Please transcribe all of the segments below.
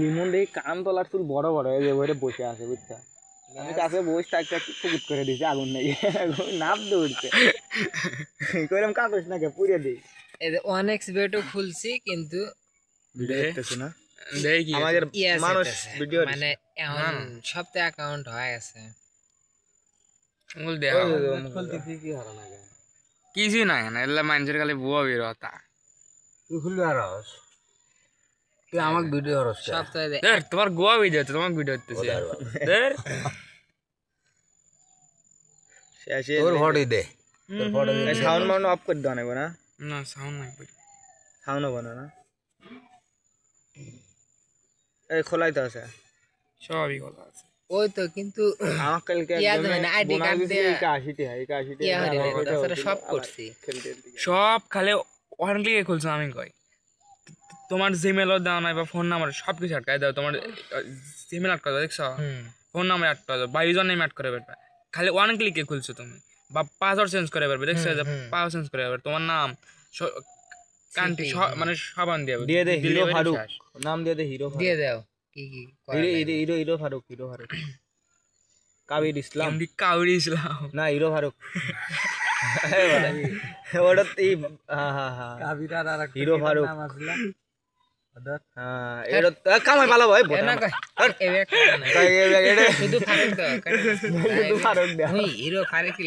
লিমন দেখি কান তলার চুল বড় বড় হয়ে যাবে বসে আছে বুঝছা আমি কাছে বসে একটা ফুকুট করে দিয়েছি আগুন নাকি নাপ দৌড়ছে কইলাম কাগজ নাকি পুড়ে দিই অনেক বেটও খুলছি কিন্তু ভিডিও দেখতেছ না দেখি আমাদের মানুষ ভিডিও মানে এখন সপ্তাহে অ্যাকাউন্ট হয়ে গেছে মুল দেহ খুলতে কি হারা না কিছু না কেন এলা মানুষের খালি বুয়া বের হতা তুই খুলবি আরস তুই আমাকে ভিডিও হরস সপ্তাহে দেখ তোমার গোয়া ভিডিও হচ্ছে তোমার ভিডিও হচ্ছে দেখ শেষে তোর ফটো দে তোর ফটো দে সাউন্ড মাউন্ড অফ করে দাও না না সাউন্ড নাই সাউন্ড হবে না এই খোলাই তো আছে সবই কথা আছে ওই তো কিন্তু আমার কালকে আইডি কার্ড দিয়ে 81 টাকা সব করছি সব খালি ওখান থেকে খুলছো আমি কই তোমার জিমেলও দাও না বা ফোন নাম্বার সব কিছু আটকাই দাও তোমার জিমেল আটকা দাও দেখছো ফোন নাম্বার আটকা দাও বা ইউজার নেম আট করে পারবে খালি ওয়ান ক্লিকে খুলছো তুমি বা পাসওয়ার্ড চেঞ্জ করে পারবে দেখছো যে পাসওয়ার্ড চেঞ্জ করে পারবে তোমার নাম কান্ট্রি মানে সবান দিয়ে দে হিরো ফারুক নাম দিয়ে দে হিরো দিয়ে দাও কি হিরো ফারুক কাবির ইসলাম কাবির ইসলাম না হিরো ফারুক ওটা কাবির আর হিরো ফারুক কামাই ভালো ভাই শুধু ফারুক দাও হিরো ফারুক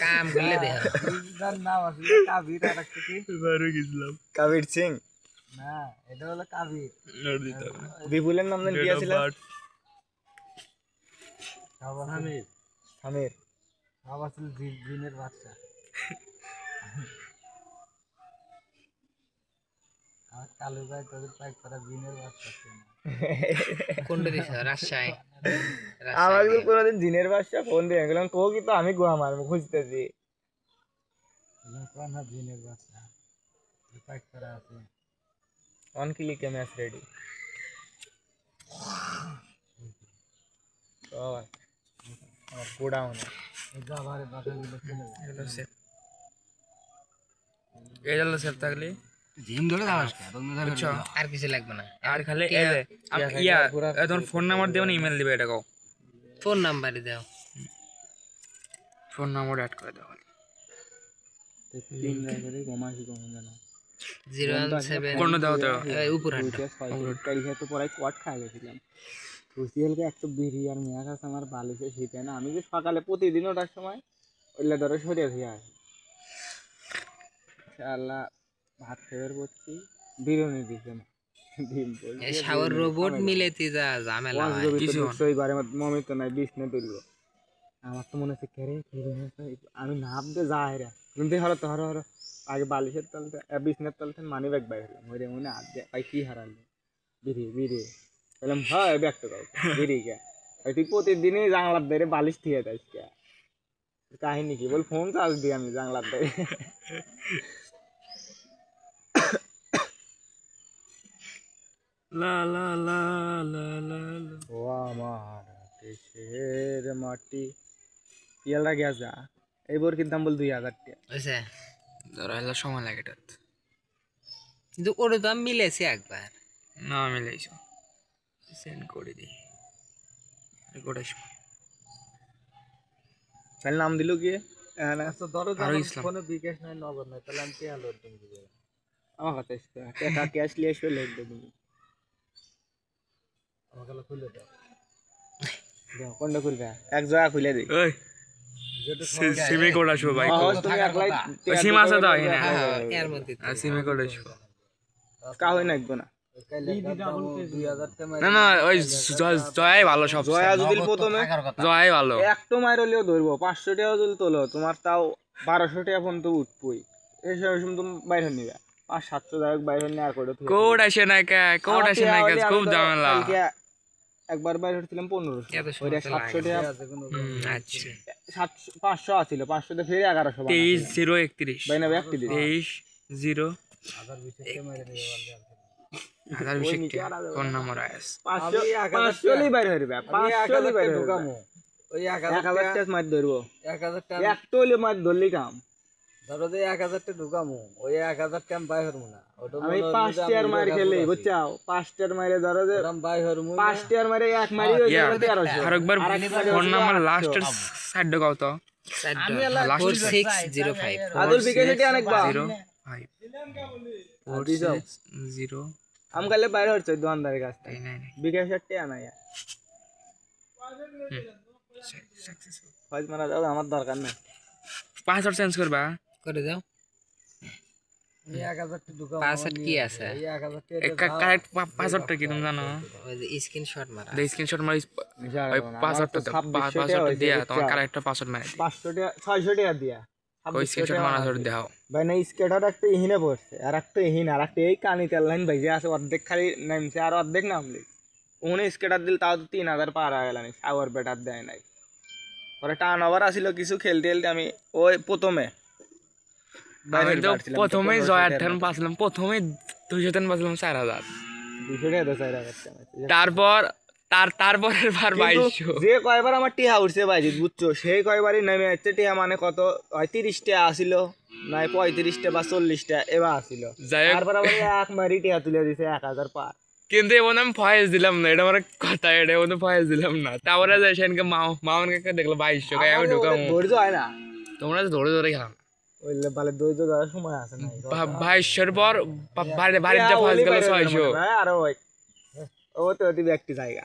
কাম করলে দেখ নাম আসলে কাবির আর একটা কি ফারুক ইসলাম কাবির সিং না এটা হলো কাবির বিপুলের নাম কি ছিল হামিদ হামিদ বাবা ছিল জিনের বাচ্চা আর কালু ভাই তোদের পাই করা জিনের বাচ্চা কোনটা দিছ রাজশাহী আমাকে তো কোনদিন জিনের বাচ্চা ফোন দিয়ে গেলাম কো কি তো আমি গোয়া মারবো খুঁজতেছি কোন জিনের বাচ্চা পাই করা আছে অন ক্লিক ম্যাচ রেডি और गोडाउन हमारे बागान में এই হলো সেট থাকলে জিম ধরে দাও আজকে আর কিছু লাগবে না আর খালি এই যে ইয়া তোমার ফোন নাম্বার দিও না ইমেল দিবে এটা কও ফোন নাম্বারই দাও ফোন নাম্বার অ্যাড করে দাও তিন করে কমাসি কম জানা 017 কোন দাও তো উপর হাঁটা কালকে তো পড়াই কোয়াট খাই গেছিলাম সুশিয়ালকে একটা বিরিয়ানি নিয়ে আসা আমার বালিশে শীতে না আমি যে সকালে প্রতিদিন ওটার সময় ওইলে ধরে সরিয়ে দিয়ে আসি আল্লাহ ভাত খেয়ে করছি বিরিয়ানি দিছে না ডিম বল এই শাওয়ার রোবট মিলেতি যা ঝামেলা হয় কিছু সইবারে মমি তো নাই বিষ নে তুলবো আমার তো মনে হচ্ছে কেরে কি আমি নাপ দে যাই রে কিন্তু হর আগে বালিশের তলতে বিছনের তলতে মানি ব্যাগ বাইরে মরে মনে হাত দিয়ে ভাই কি হারালি বিরি বললাম হয় ব্যাগ তো বিরি কে তুই প্রতিদিনই জানলার ধারে বালিশ দিয়ে যাস কে কাহিনী কি বল ফোন চার্জ দিই আমি জানলার ধারে লা লা লা লা লা ও আমার দেশের মাটি পিয়ালটা গেছে এই বরকির দাম বল 2000 টাকা হইছে ধরো এলা সময় লাগে এটা কিন্তু ওটা তো আমি মিলেছি একবার না মিলাইছো সেন্ড করে দিই রেকর্ড আসবে তাহলে নাম দিল কি ধরো ফোনে বিকাশ নাই নগদ নাই তাহলে আমি কে আলো তুমি আমার কাছে টাকা ক্যাশ নিয়ে এসে লেখ দেব তুমি আমাকে খুলে দাও কোনটা খুলবে এক জায়গা খুলে দিই ওই সিমে কোড আসবে ভাই সিম আছে তো এখানে এর মধ্যে সিমে কোড আসবে কা হয় না একদম না না না ওই জয় ভালো সব জয়া যদি প্রথমে জয় ভালো একটু মাইর হলেও ধরবো 500 টাকা যদি তোলো তোমার তাও 1200 টাকা ফোন তো উঠবই এই সময় তুমি বাইরে নিবে 500-700 টাকা বাইরে নিয়ে আর করে কোড আসে না কে কোড আসে না কে খুব ঝামেলা একবার বাইরে হচ্ছিলাম 1500 ওইটা 700 টাকা আচ্ছা 500 আছিল 500 তে ফের 1100 23031 বাইনা ব্যক্তি 230 হাজার বিশ কোন নাম্বার আইস 500 লি বাইরে হইবে 500 লি বাইরে ঢুকামু ওই 1000 টাকা মার ধরবো 1000 টাকা একটা হইলে মার ধরলি কাম ধরো যে 1000 টা ঢুকামু ওই 1000 টা আমি বাই হরমু না ওটা আমি 5 টিয়ার মার খেলি বুঝছাও 5 টিয়ার মারে ধরো যে আমি বাই হরমু 5 টিয়ার মারে এক মারি হয়ে ইয়া, যাবে 1300 আরেকবার ফোন নাম্বার লাস্টের সাইড ঢোকাও তো 4605 আদুল বিকাশে টি অনেক বা 05 4605 আম কালে বাইরে হচ্ছে দোকানদারের কাছ থেকে বিকাশের টি আনা ইয়া ফাইজ মারা যাও আমার দরকার নাই পাসওয়ার্ড চেঞ্জ করবা করে দাও এই 1000 টা ঢুকামু পাসওয়ার্ড কি আছে এই 1000 টা কারেক্ট পাসওয়ার্ডটা কি তুমি জানো ওই যে স্ক্রিনশট মারা দে স্ক্রিনশট মারি ওই পাসওয়ার্ডটা দিয়া তোমার কারেক্ট পাসওয়ার্ড মারি 500 টাকা 600 টাকা দিয়া ওই স্ক্রিনশট মারা ধরে দাও ভাই না স্কেটার একটা ইহিনে পড়ছে আর একটা ইহিন আর একটা এই কানি তেল লাইন ভাইজে আছে অর্ধেক খালি নামছে আর অর্ধেক নামলি ওনে স্কেটার দিল তাও তো 3000 পার হয়ে গেল আওয়ার বেটার দেয় নাই পরে টার্ন ওভার আসিল কিছু খেলতে খেলতে আমি ওই প্রথমে প্রথমে জয়ার ঠান পাচ্ছিলাম প্রথমে 200 টান পাচ্ছিলাম 4000 200 টাকা তো 4000 তারপর তারপরের বার 2200 যে কয়বার আমার টিহা উঠছে বাইজি বুঝছো সেই কয়বারই নেমে যাচ্ছে টিহা মানে কত হয় 30 টাকা আসিল নাই 35 টাকা বা 40 টাকা এবার আসিল যাই হোক, তারপর আবার এক মারি টিহা তুলে দিছে 1000 পার কিন্তু এমন আমি ফয়েজ দিলাম না এটা আমার কথা এটা এমন ফয়েজ দিলাম না তারপরে যাই সেনকে মামন কাকা দেখলো 2200 টাকা আমি ঢুকাম ধৈর্য হয় না তোমরা তো ধরে ধরে খেলাম ওই বালে ধৈর্য ধরার সময় আছে না 2200 পর বাড়ির যা ফয়েজ গেল 600 আর ওই ও তো অতি ব্যক্তি জায়গা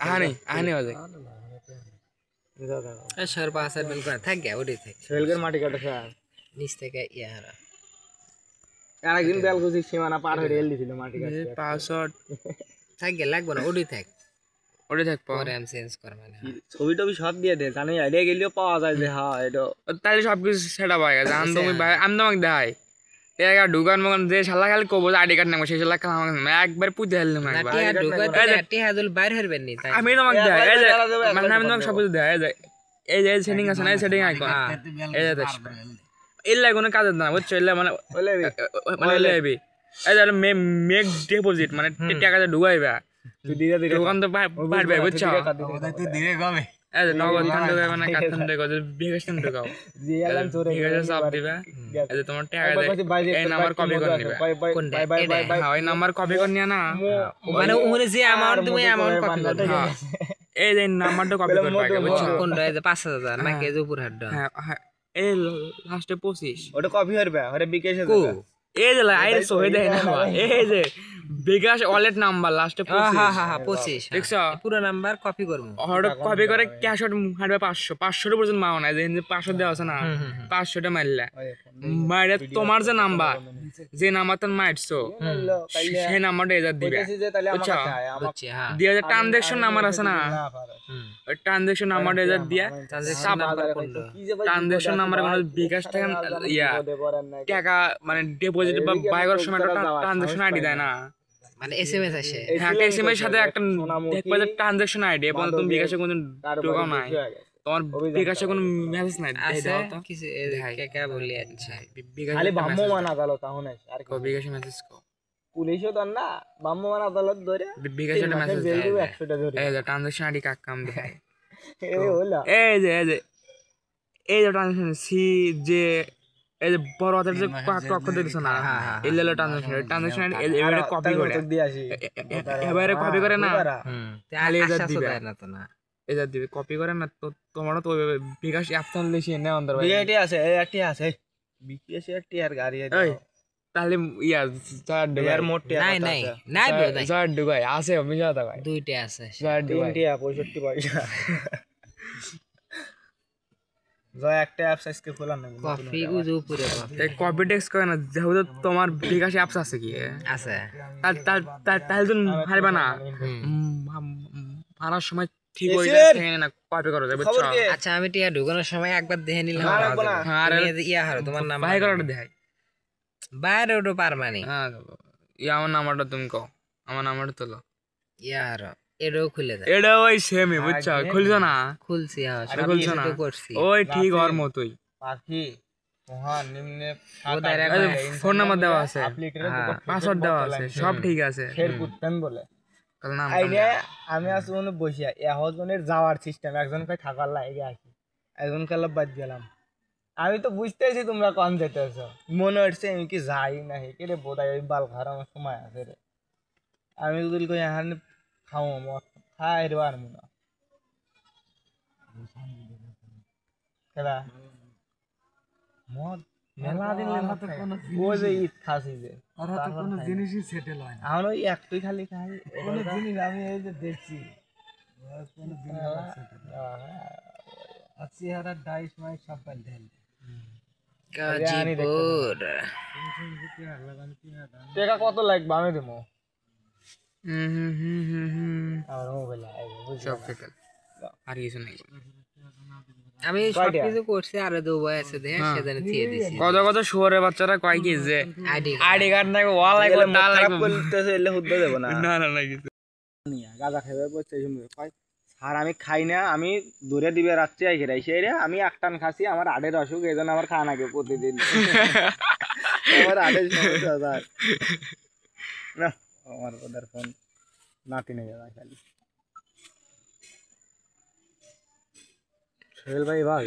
আহানি হয়ে যায় সর পাসওয়ার্ড বেল করে থাক গে ওডি থাক সেলগের মাটি কাটা স্যার নিচ থেকে ইয়ারা আরেকদিন বেলকুচি সীমানা পার হয়ে রেল দিছিল মাটি কাটতে পাসওয়ার্ড থাক গে লাগবে না ওডি থাক ওটা থাকবো পরে আমি চেঞ্জ কর মানে ছবি টবি সব দিয়ে দে জানি আইডিয়া গেলেও পাওয়া যায় যে হ্যাঁ এটা তাহলে সবকিছু সেট আপ হয়ে গেছে আমি তোমাকে দেখাই একা ঢুকান মগান যে শালা খালি কবো আইডি কার্ড নেবো সেই শালা খালা আমাকে একবার পুঁতে হেললাম না একবার টিহা ঢুকাতে টিহা দুল বাইর হরবেন নি তাই আমি তোমাকে দেখাই এই যে মানে আমি তোমাকে সব কিছু দেখাই এই যে সেটিং আছে না এই সেটিং আইকন এই যে দেখো এলা কোনো কাজ না বুঝছো এলা মানে মানে লেবি এই যে মেক ডিপোজিট মানে টাকা ঢুকাইবা তুই ধীরে ধীরে দোকান তো পারবে বুঝছো তুই ধীরে কমে এই যে নগদ ধান ঢুকাইবা না কাঠন ঢুকাও বিকাশ ধান ঢুকাও জিয়ালান চোরে বিকাশে সব দিবা এই যে তোমার টাকা এই নাম্বার কপি করে নিবা বাই বাই বাই বাই হ্যাঁ ওই নাম্বার কপি করে নিয়া না মানে ওরে যে অ্যামাউন্ট তুমি অ্যামাউন্ট কপি করবে হ্যাঁ এই যে নাম্বারটা কপি করবা আগে বুঝছো কোনটা এই যে 5000 নাকি এই যে উপর হাড় হ্যাঁ হ্যাঁ এই লাস্টে 25 ওটা কপি করবে আরে বিকেশে কো এই যে আইরে সহি দেয় না এই যে বিকাশ ওয়ালেট নাম্বার লাস্টে 25 হ্যাঁ হ্যাঁ 25 দেখছো পুরো নাম্বার কপি করব অর্ডার কপি করে ক্যাশ আউট হাঁটবে 500 এর পর্যন্ত মাও না যে 500 দেওয়া আছে না 500 টা মারলে মাইরে তোমার যে নাম্বার যে নাম্বারটা মারছো সেই নাম্বারটা এজার দিবে তাহলে আমার বুঝছো? কাছে আয় আমার বুঝছি হ্যাঁ দিয়ে যে ট্রানজাকশন নাম্বার আছে না ওই ট্রানজাকশন নাম্বারটা এজার দিয়া ট্রানজাকশন নাম্বার কোনটা ট্রানজাকশন নাম্বার কোনো বিকাশ থেকে ইয়া টাকা মানে ডিপোজিট বা বাই করার সময় একটা ট্রানজাকশন আইডি দেয় না মানে এসএমএস আসে হ্যাঁ এসএমএস এর সাথে একটা দেখবে যে ট্রানজাকশন আইডি এবং তুমি বিকাশে কোনো ঢোকাও নাই তোমার বিকাশে কোনো মেসেজ নাই আছে দাও তো কিছু কে কে বলি আচ্ছা বিকাশে খালি ভ্রাম্যমাণ আদালত তাহলে আর কি বিকাশে মেসেজ কো পুলিশও তো না ভ্রাম্যমাণ আদালত ধরে বিকাশে একটা মেসেজ জেল দেয় দেবে 100 টা ধরে এই যে ট্রানজাকশন আইডি কাক কাম দেয় এই হলো এই যে ট্রানজাকশন সি যে এই যে বড় হাতের যে অক্ষর দিছো না এই লেলো ট্রানজাকশন আইডি এবারে কপি করে দিয়ে আসি এবারে কপি করে না তাহলে এজার আশ্বাস দিবে। দেয় না তো না এজার দিবে কপি করে না তো তোমারও তো ওইভাবে বিকাশ অ্যাপ তো লিখে নে অন্তর ভাই বিআইটি আছে এই একটি আছে বিপিএসি একটি আর গাড়ি আছে এই তাহলে ইয়া চার এর ডুবাই মোটে নাই নাই নাই ভাই চার ডুবাই আছে আমি জানা ভাই দুইটা আছে চার ডুবাই 65 পয়সা জয় একটা অ্যাপস আজকে খোলা না কফি উজু পুরো এই কপি টেক্সট করে না যেহেতু তোমার বিকাশ অ্যাপস আছে কি আছে তাহলে তুমি হারবা না মারার সময় ঠিক হয়ে এসের। যায় না কপি করো যায় বুঝছো খবর কি আচ্ছা আমি টিয়া ঢুকানোর সময় একবার দেখে নিলাম না, পাওয়া রাখবো না। যাবে। হ্যাঁ, আর- তুমি এই যে ইয়া হারো তোমার নাম ভাই করাটা দেখাই বাইরে ওটো পারমানি হ্যাঁ ইয়া আমার নাম্বারটা তুমি কও আমার নাম্বারটা তোলো ইয়া হারো এটাও খুলে দেয় এটা ওই সেমই বুঝছো খুলছো না খুলছি হ্যাঁ এটা খুলছো না তো করছি ওই ঠিক ওর মতোই পাখি মহান নিম্নে ও direct এই যে ফোন নাম্বার দেওয়া আছে হ্যাঁ পাসওয়ার্ড দেওয়া আছে সব ঠিক আছে ফের কুত্তান বলে তাহলে নাম আইডিয়া আমি আজ মনে বসিয়া এহজনের যাওয়ার সিস্টেম একজন কই থাকার লাগে আসি একজন কাল বাদ গেলাম আমি তো বুঝতেছি তোমরা কন যেতেছ, মনে হচ্ছে আমি কি যাই না কে রে বোধ হয় বাল খাওয়ার আমার সময় আছে রে। আমি যদি কই এখানে খাও মত খাই রে আর মনে কেডা মদ মেলা দিন ও যে ঈদ খাসি যে কোনো জিনিসই সেটেল হয় না, আমার ওই একটাই খালি খাই কোনো জিনিস। আমি এই যে দেখছি কোনো জিনিস চেহারা ডাইস মাই সব পাল্টে গাজীপুর টাকা কত লাগবে আমি দেবো হুম। আমার মোবাইল সব ফেকাল আর কিছু নেই। আমি সবকিছু করছি, আরো দুবাই আছে দেখে সেখানে দিয়ে দিছি। কত কত শুয়ারের বাচ্চারা কয় কি যে আইডি আইডি কার্ড নাই ওয়া লাগবে তা লাগবে বলতেছে এলে হুদ্দা দেব না না না না কিছু গাঁজা খাইবে বলছে কয় স্যার আমি খাই না, আমি দূরে দিবে রাত্রে আই খেরাই সেই রে আমি এক টান খাসি, আমার আডের অসুখ এই জন্য আমার খাওয়া লাগে প্রতিদিন। আমার আডের সমস্যা স্যার না, আমার ওদের ফোন নাতি নেই যাবে খালি সোহেল ভাই ভাগ।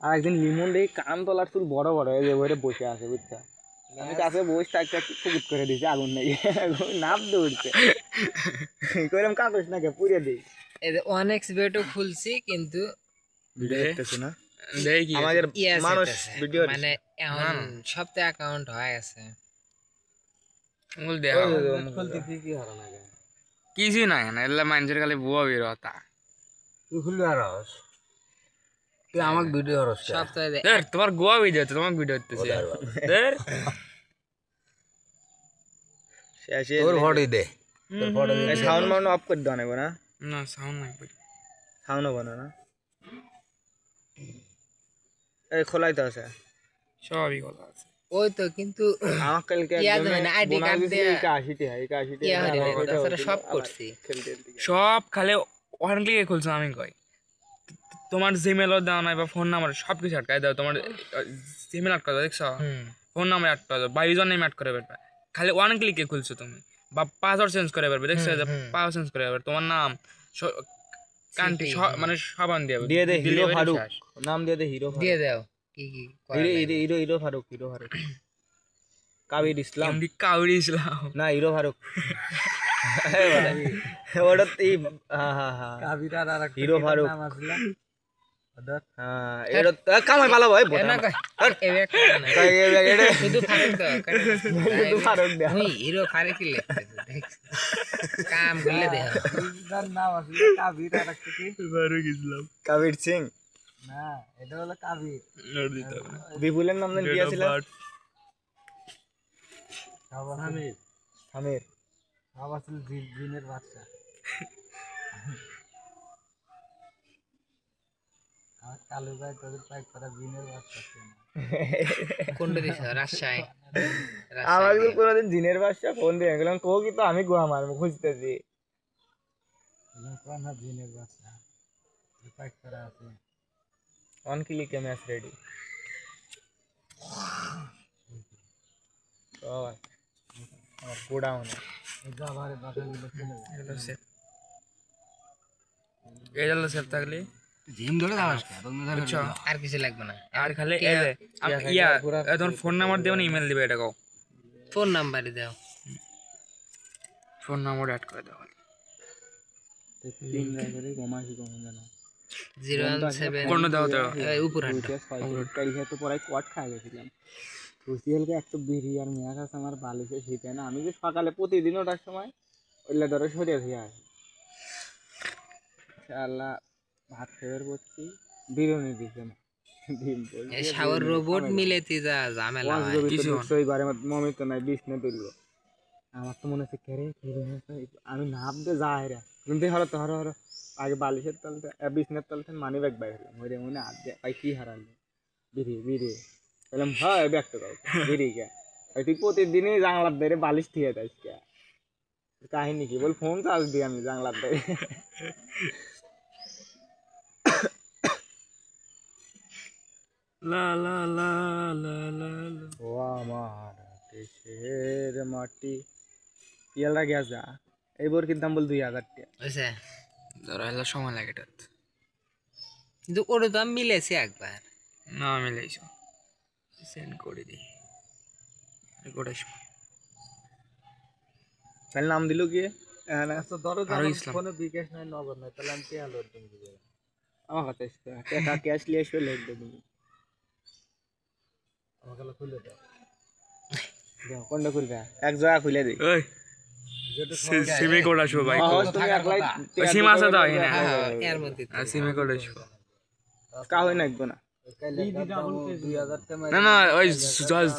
আর একদিন লিমন রে কান তলার চুল বড় বড় এই যে ওরে বসে আছে বুঝছা, আমি কাছে বসে থাকতে খুব করে দিয়েছি আগুন নেই নাপ দৌড়ছে কইলাম কাগজ নাকি পুড়ে দিই ওয়ান বেটও খুলছি কিন্তু দেখতেছি না দেখি আমাদের ইয়ে মানুষ চাইতেছে, ভিডিও মানে এখন সপ্তাহে অ্যাকাউন্ট হয়ে গেছে। বল দেখা খুলতে কি হারা না কিছু না না এলা মানুষের খালি বুয়া বের হতা তুই খুলবি আরস, তুই আমাকে ভিডিও হরস সপ্তাহে দেখ তোমার গোয়া ভিডিও হচ্ছে, তোমার ভিডিও হচ্ছে দেখ শেষে তোর ফটো দে, তোর ফটো দে। সাউন্ড মাউন্ড অফ করে দেওয়া নেবো না, না সাউন্ড নাই সাউন্ড হবো না না এই খোলাই তো আছে সবই কথা আছে। ওই তো কিন্তু আমার কালকে ইয়া দেবে না, ID card দিয়ে ইয়া হয়ে যাবে, তাছাড়া সব করছি। সব খালি ওখান থেকে খুলছো আমি কই তোমার জিমেলও দাও নাই বা ফোন নাম্বার সব কিছু আটকাই দাও, তোমার জিমেল আটকা দাও দেখছো, ফোন নাম্বার আটকা দাও বা ইউজার নেম আট করে পারবে, খালি ওয়ান ক্লিকে খুলছো তুমি, বা পাসওয়ার্ড চেঞ্জ করে পারবে দেখছো, পাসওয়ার্ড চেঞ্জ করে পারবে, তোমার নাম কান্ট্রি মানে সব আন দিয়ে দিয়ে দে হিরো ফারুক, নাম দিয়ে দে হিরো দিয়ে দাও কি কি হিরো ফারুক কাবির ইসলাম এমডি কাউরি ইসলাম না হিরো ফারুক ওটা কাবির আর হিরো ফারুক নাম আসলে হ্যাঁ এটা কামাই ভালো ভাই না কই এবে একটা না শুধু ফারুক দাও শুধু ফারুক দেয়া ওই হিরো ফারুক কি লিখতেছে দেখছ কাম করলে দেও তার নাম আসলে কাবির আর একটা কি ফারুক ইসলাম কাবির সিং না, এটা হলো কাবির। নোট দিতে হবে বিপুলের নাম কি ছিল আমির আমির সব আসলে জিনের বাচ্চা। আমার কালু ভাই তোদের পাই করা জিনের বাচ্চা ছিল। কোনটা দিছ রাজশাহী আমার তো কোনোদিন জিনের বাসা ফোন দিয়ে গেলাম কো কি তো আমি গোয়া মারবো খুঁজতেছি কোন জিনের বাচ্চা পাই করা আছে অন ক্লিকে ম্যাচ রেডি আমার গোডাউন যাবারে বাসাগুলো চলে যায়। এগুলো সেফ এগুলো সেফ থাকলে জিম ধরে যাওয়াস কে বুঝছো আর কিছু লাগবে না, আর খালি এই যে ইয়া তোমার ফোন নাম্বার দেবে না ইমেল দিবে এটা কও ফোন নাম্বারই দাও, ফোন নাম্বার অ্যাড করে দাও 3 করে কমাসি কম জানা 017 কোন দাও তো উপর হাঁটো কালকে তো পড়াই কোয়াট খাই গেছিলাম সুশিয়ালকে একটা বিরিয়ার মেয়াজ আছে আমার বালিশে শীতে না, আমি যে সকালে প্রতিদিন ওটার সময় ওইলে ধরে সরিয়ে দিয়ে আসি আল্লাহ ভাত খেয়ে করছি বিরিয়ানি দিছে না ডিম এই শাওয়ার রোবট মিলেতি যা ঝামেলা হয় কিছু ঘরে মমি তো নাই বিছনে তুললো আমার তো মনে হচ্ছে কেরে আমি নাপ দে যাই রে কিন্তু হলো তো হরো আগে বালিশের তলতে বিছনের তলতে মানি ব্যাগ বাইরে মরে মনে হাত দিয়ে পাই কি হারালি বিড়ি বললাম হয় ব্যাগ তো বিড়ি কে তুই প্রতিদিনই জানলার ধারে বালিশ দিয়ে যাস কে কাহিনী কি বল ফোন চার্জ দিই আমি জানলার ধারে লা লা লা লা লা ও আমার দেশের মাটি পিয়ালটা গ্যাস যা এই বরকির দাম বল 2000 টাকা বুঝছে, ধরো এলা সময় লাগে এটা কিন্তু ওটা তো আমি মিলেছি একবার না মিলাইছো সেন্ড করে দিই রেকর্ড আসবে তাহলে নাম দিল কি ধরো আরো ইসলাম কোনো বিকাশ নাই নগদ নাই তাহলে আমি কে আলো তুমি দিবে আমার কাছে টাকা ক্যাশ নিয়ে এসে লেখ দেবো আমাকে খুলে দাও কোনটা খুলবে এক জায়গা খুলে দিই ওই সিমে কোড আসবে ভাই তুমি একলাই সিম আছে তো এখানে এর মধ্যে আর সিমে কোড আসবে কা হই নাকবো না 2000 টাকা না না ওই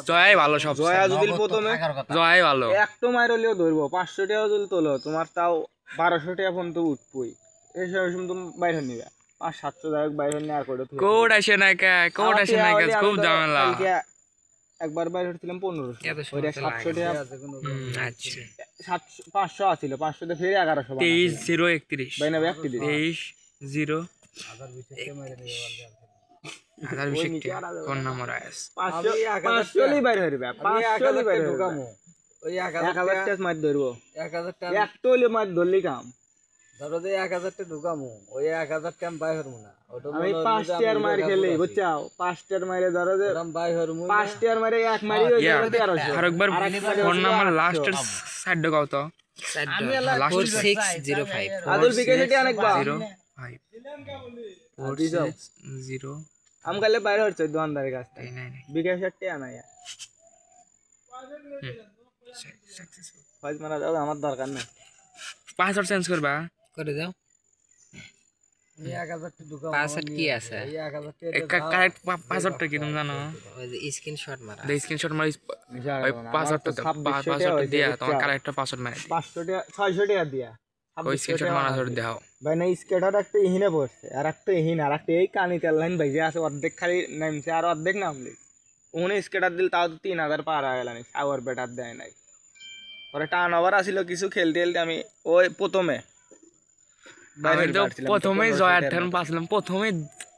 জয় ভালো সব জয়া যদি প্রথমে জয় ভালো একটু মাইর হলেও ধরবো 500 টাকা যদি তোলো তোমার তাও 1200 টাকা ফোন তো উঠবই এই সময় তুমি বাইরে নিবে 500-700 টাকা বাইরে নিয়ে আর করে কোড আসে না কে কোড আসে না কে খুব ঝামেলা একবার বাইরে হচ্ছিলাম 1500 এত ওইটা সময় 700 টাকা আচ্ছা 500 আছিল 500 তে ফেরে 1100 23 বাইনা ব্যক্তি দিই 23 0 হাজার বিশ কোন নাম্বার আইস 500 লি বাইরে হইবে 500 লি বাইরে ঢুকামু ওই 1000 টাকা মার ধরবো 1000 টাকা একটা হইলে মার ধরলি কাম ধরো যে 1000 টাকা ঢুকামু ওই 1000 টাকা বাই হরমু না ওটা আমি 5 টাকার মার খেলি বুঝছাও 5 টাকার মারে ধরো যে দাম বাই হরমু 5 টাকার মারে এক মারি হয়ে যাবে 1300 আরেকবার ফোন নাম্বার লাস্টের সাইড দাও তো 4605 আদুল বিকাশ এটি অনেক বা 05 0 আম কালে বাইরে হচ্ছে দোকানদারের কাছ থেকে বিকাশ এটি আনা ইয়া ফাইজ মারা দাও আমার দরকার নাই পাসওয়ার্ড চেঞ্জ করবা করে দাও এই 1000 টাকা ঢুকামু পাসওয়ার্ড কি আছে এই 1000 টাকা কারেক্ট পাসওয়ার্ডটা কি তুমি জানো ওই যে স্ক্রিনশট মারা দে স্ক্রিনশট মারি ওই পাসওয়ার্ডটা দিয়া তোমার কারেক্ট পাসওয়ার্ড মারি 500 টাকা 600 টাকা দিয়া ওই স্ক্রিনশট মারা ধরে দাও ভাই না স্কেটার একটা ইহিনে পড়ছে আর একটা ইহিন আর একটা এই কানি তেল লাইন ভাই যে আছে অর্ধেক খালি নামছে আর অর্ধেক নামলি ওনে স্কেটার দিল তাও তো 3000 পার হয়ে গেল আওয়ার বেটার দেয় নাই পরে টার্ন ওভার আসিল কিছু খেলতে খেলতে আমি ওই প্রথমে প্রথমে জয়ার ঠান পাচ্ছিলাম প্রথমে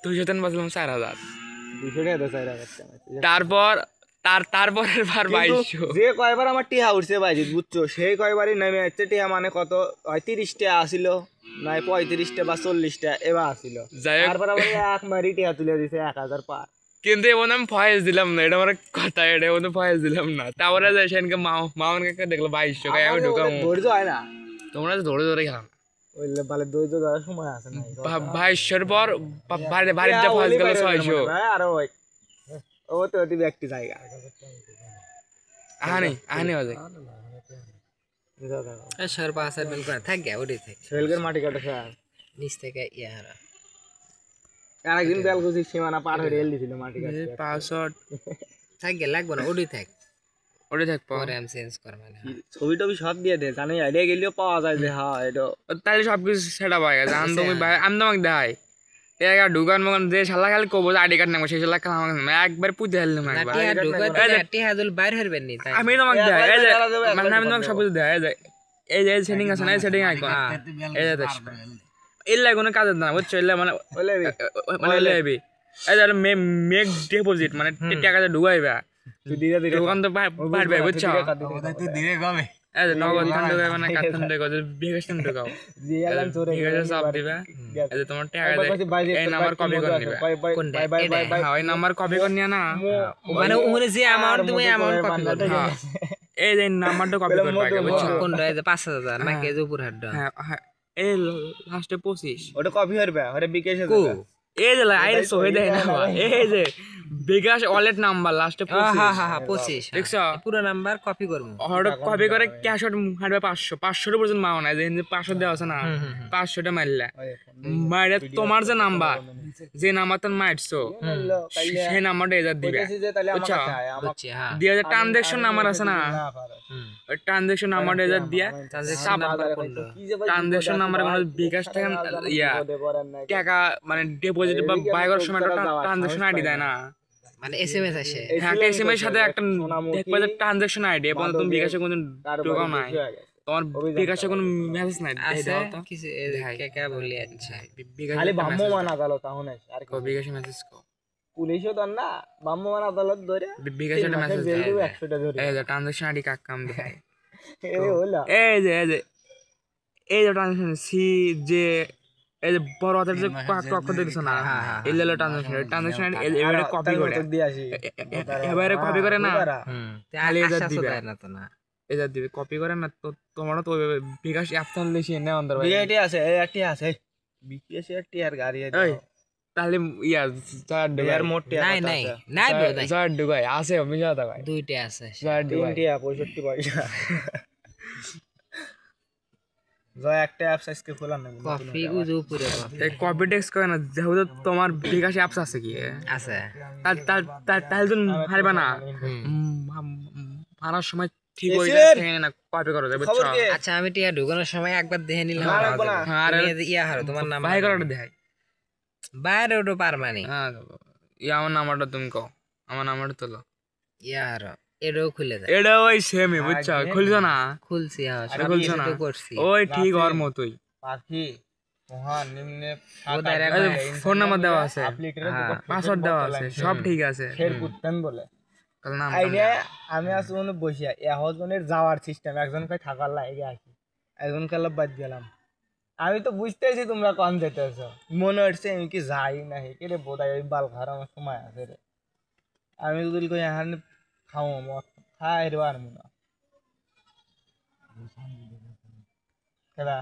200 টান পাচ্ছিলাম 4000 200 টাকা তো 4000 তারপর তারপরের বার 2200 যে কয়বার আমার টিহা উঠছে বাইজি বুঝছো সেই কয়বারই নেমে যাচ্ছে টিহা মানে কত হয় 30 টাকা আসিল নাই 35 টাকা বা 40 টাকা এবার আসিল তারপর আবার এক মারি টিহা তুলে দিছে 1000 পার কিন্তু এমন আমি ফয়েজ দিলাম না এটা আমার কথা এটা এমন ফয়েজ দিলাম না তারপরে যাই সেনকে মামন কাকা দেখলো 2200 টাকা আমি ঢুকাম ধৈর্য হয় না তোমরা তো ধরে ধরে খেলাম ওই বালে ধৈর্য ধরার সময় আছে না 2200 পর বাড়িতে যা ফয়েজ গেল 600 আর ওই ও তো অতি ব্যক্তি জায়গা আহানি হয়ে যায় সর পাসওয়ার্ড বেল করে থাক গে ওডি থাক সেলগের মাটি কাটা স্যার নিচ থেকে ইয়ারা আরেকদিন বেলকুচি সীমানা পার হয়ে রেল দিছিল মাটি কাটতে পাসওয়ার্ড থাক গে লাগবে না ওডি থাক ওটা থাক পরে আমি চেঞ্জ কর মানে ছবি টবি সব দিয়ে দে জানি আইডিয়া গেলেও পাওয়া যায় যে হ্যাঁ এটা তাহলে সবকিছু সেট আপ হয়ে গেছে আমি তোমাকে দেখাই একা ঢুকান মগান যে শালা খালি কবো আইডি কার্ড নেবো সেই শালা খালি আমাকে একবার পুঁতে হেললাম একবার টিয়া ঢুকাতে টিয়া দল বাইরে হরবেন নি তাই আমি তোমাকে দেখাই এই যে মানে আমি তোমাকে সব কিছু দেখাই এই যে সেটিং আছে না এই সেটিং আইকন এই যে দেখো এলা কোনো কাজ না বুঝছো এলা মানে মানে লেবি এই যে মেক ডিপোজিট মানে টাকা ঢুকাইবা তুই ধীরে ধীরে দোকান তো পারবে বুঝছো তুই ধীরে কমে এই যে নগদ খান ঢুকাইবা না কাঠান ঢুকাও বিকাশ খান ঢুকাও জিয়ালান চোরে ঠিক আছে সব দিবা এই যে তোমার টাকা দেয় এই নাম্বার কপি করে নিবা বাই বাই বাই বাই হ্যাঁ ওই নাম্বার কপি করে নিয়া না মানে ওরে যে অ্যামাউন্ট তুমি অ্যামাউন্ট কপি করবে হ্যাঁ এই যে নাম্বারটা কপি করবা আগে বুঝছো কোন রায় 5000 নাকি যে উপর হাট হ্যাঁ হ্যাঁ এই লাস্টে 25 ওটা কপি হরবে ওরে বিকেশে কো এই যে আইরে সহে দেয় না এই যে বিকাশ ওয়ালেট নাম্বার লাস্টে 25 হ্যাঁ হ্যাঁ 25 দেখছো পুরো নাম্বার কপি করব অর্ডার কপি করে ক্যাশ আউট হারবে 500 এর পর্যন্ত মাও না যে 500 দেওয়া আছে না 500 টা মারলে মাইরে তোমার যে নাম্বার যে নাম্বারটা মারছো সেই নাম্বারটা এজার দিবে তাহলে আমার বুঝছো কাছে আয় আমার বুঝছি হ্যাঁ দিয়ে যে ট্রানজাকশন নাম্বার আছে না ওই ট্রানজাকশন নাম্বারটা এজার দিয়া ট্রানজাকশন নাম্বার কোনো বিকাশ থেকে ইয়া টাকা মানে ডিপোজিট বা বাই করার সময় একটা ট্রানজাকশন আইডি দেয় না মানে এসএমএস আসে হ্যাঁ একটা এসএমএস এর সাথে একটা দেখবা যে ট্রানজাকশন আইডি এবং তুমি বিকাশে কোনো ঢোকাও নাই তোমার বিকাশে কোনো মেসেজ নাই আছে দাও তো কিছু কে কে বলি আচ্ছা বিকাশে খালি ভ্রাম্যমাণ আদালত তাহলে আর কো বিকাশে মেসেজ কো পুলিশও তো না ভ্রাম্যমাণ আদালত ধরে বিকাশে একটা মেসেজ জেল দেয় দেবে 100 টা ধরে এই যে ট্রানজাকশন আইডি কাক কাম দেয় এই হলো এই যে ট্রানজাকশন সি জে এই যে বড় হাতের যে কয়েকটা অক্ষর দেখছো না এই লেলো ট্রানজাকশন এবারে কপি করে এবারে কপি করে না তাহলে এজার দিবে না তো না এজার দিবে কপি করে না তো তোমরা তো ওইভাবে বিকাশ অ্যাপ চাললে সে নেই অন্তর বিআইটি আছে এই একটি আছে বিপিএস একটি আর গাড়ি আছে তাহলে ইয়া চার এর মোটে নাই নাই নাই বড় নাই চার ডুবাই আছে মিশা তা ভাই দুইটা আছে চার ডুবাই 65 পয়সা জয় একটা অ্যাপস আজকে খোলা না কফি উজু পুরে এই কপি টেক্সট করে না যেহেতু তোমার বিকাশ অ্যাপস আছে কি আছে তাহলে তুমি হারবা না মারার সময় ঠিক হয়ে যায় না কপি করো যাবে আচ্ছা আমি টিয়া ঢুকানোর সময় একবার দেখে নিলাম আর ইয়া হারো তোমার নাম ভাই করাটা দেখাই বাইরে ওটো পারমানি হ্যাঁ ইয়া আমার নাম্বারটা তুমি কও আমার নাম্বারটা তোলো ইয়া হারো এটাও খুলে দেয় এটা ওই সেমই বুঝছো খুলছো না খুলছি হ্যাঁ এটা খুলছো না করছি ওই ঠিক ওর মতোই পাখি মহান নিম্নে ফোন নাম্বার দেওয়া আছে পাসওয়ার্ড দেওয়া আছে সব ঠিক আছে ফের কুত্তেন বলে কাল নাম আইডিয়া আমি আসলে মনে বসিয়া এহজনের যাওয়ার সিস্টেম একজন কই থাকার লাগে আসি একজন কালা বাদ গেলাম আমি তো বুঝতেছি তোমরা কোন যেতেছো মনে হচ্ছে আমি কি যাই না হে কে রে বোধাই ওই বাল খার আমার সময় আছে রে আমি যদি কই এখানে খাও মত খাই রে আর মনে কেডা